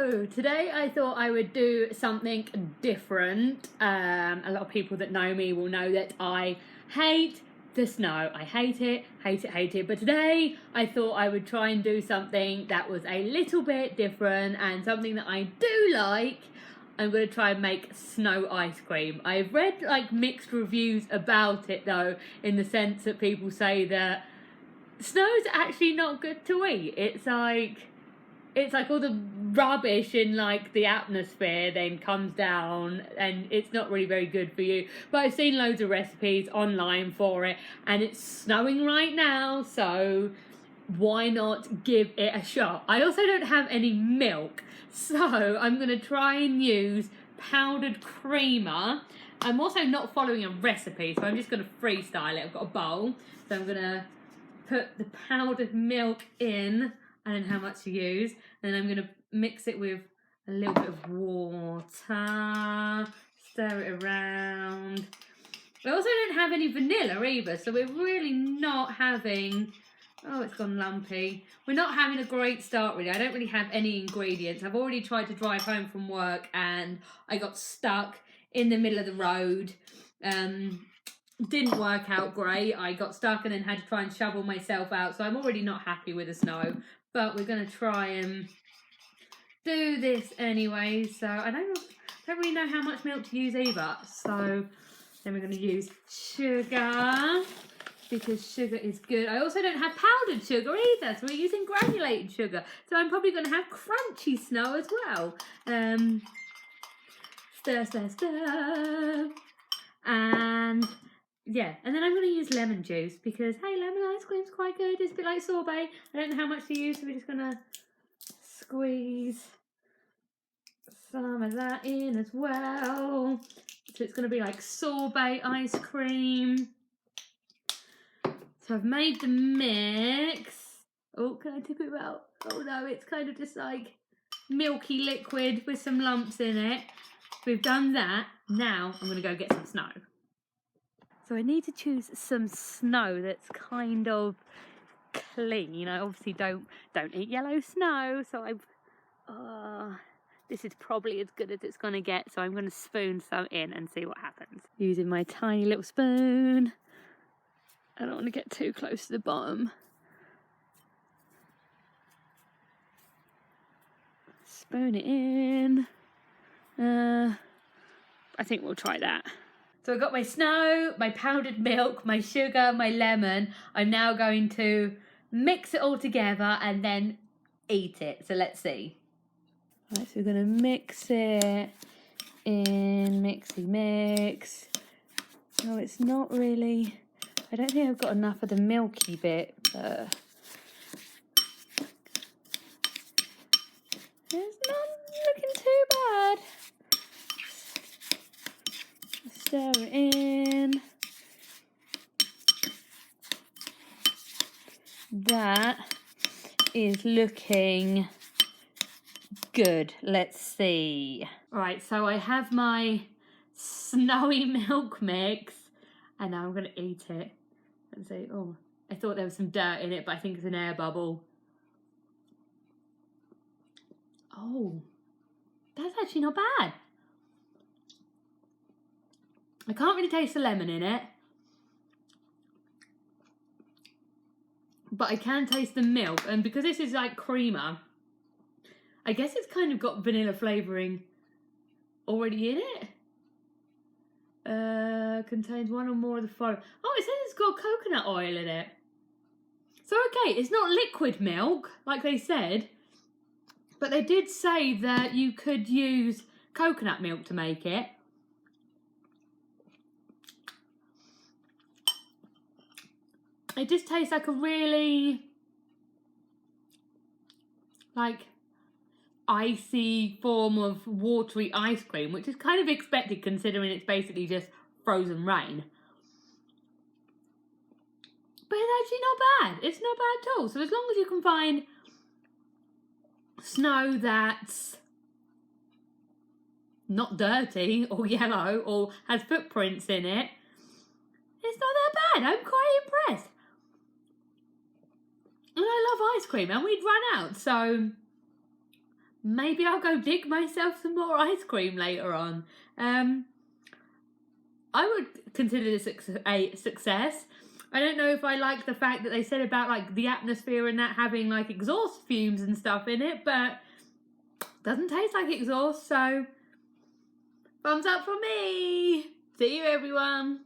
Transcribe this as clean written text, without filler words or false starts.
So today I thought I would do something different. A lot of people that know me will know that I hate the snow. I hate it, hate it, hate it. But today I thought I would try and do something that was a little bit different and something that I do like. I'm going to try and make snow ice cream. I've read like mixed reviews about it though, in the sense that people say that snow's actually not good to eat. It's like all the rubbish in like the atmosphere then comes down and it's not really very good for you. But I've seen loads of recipes online for it and it's snowing right now, so why not give it a shot? I also don't have any milk, so I'm going to try and use powdered creamer. I'm also not following a recipe, so I'm just going to freestyle it. I've got a bowl, so I'm going to put the powdered milk in. I don't know how much to use. And then I'm going to mix it with a little bit of water. Stir it around. I also don't have any vanilla either, so we're really not having... Oh, it's gone lumpy. We're not having a great start really. I don't really have any ingredients. I've already tried to drive home from work and I got stuck in the middle of the road. Didn't work out great. I got stuck and then had to try and shovel myself out. So I'm already not happy with the snow. But we're going to try and do this anyway. So I don't really know how much milk to use either. So then we're going to use sugar, because sugar is good. I also don't have powdered sugar either, so we're using granulated sugar. So I'm probably going to have crunchy snow as well. Stir, stir, stir. And yeah, and then I'm going to use lemon juice because, hey, lemon ice cream's quite good. It's a bit like sorbet. I don't know how much to use, so we're just going to squeeze some of that in as well. So it's going to be like sorbet ice cream. So I've made the mix. Oh, can I tip it out? Oh no, it's kind of just like milky liquid with some lumps in it. We've done that. Now I'm going to go get some snow. So I need to choose some snow that's kind of clean. I obviously don't eat yellow snow, so this is probably as good as it's going to get. So I'm going to spoon some in and see what happens. Using my tiny little spoon. I don't want to get too close to the bottom. Spoon it in. I think we'll try that. So I've got my snow, my powdered milk, my sugar, my lemon. I'm now going to mix it all together and then eat it. So let's see. Right, so we're going to mix it in, mixy mix. Oh, it's not really... I don't think I've got enough of the milky bit. It's not looking too bad. Stir it in. That is looking good. Let's see. Right, so I have my snowy milk mix and now I'm going to eat it. And say, oh, I thought there was some dirt in it, but I think it's an air bubble. Oh, that's actually not bad. I can't really taste the lemon in it, but I can taste the milk. And because this is like creamer, I guess it's kind of got vanilla flavouring already in it. Contains one or more of the following. Oh, it says it's got coconut oil in it. So, okay, it's not liquid milk, like they said. But they did say that you could use coconut milk to make it. It just tastes like a really, like, icy form of watery ice cream, which is kind of expected considering it's basically just frozen rain. But it's actually not bad. It's not bad at all. So as long as you can find snow that's not dirty or yellow or has footprints in it, it's not that bad. I'm quite impressed. And I love ice cream and we'd run out, so maybe I'll go dig myself some more ice cream later on. I would consider this a success. I don't know if I like the fact that they said about like the atmosphere and that having like exhaust fumes and stuff in it, but doesn't taste like exhaust, so thumbs up for me. See you, everyone.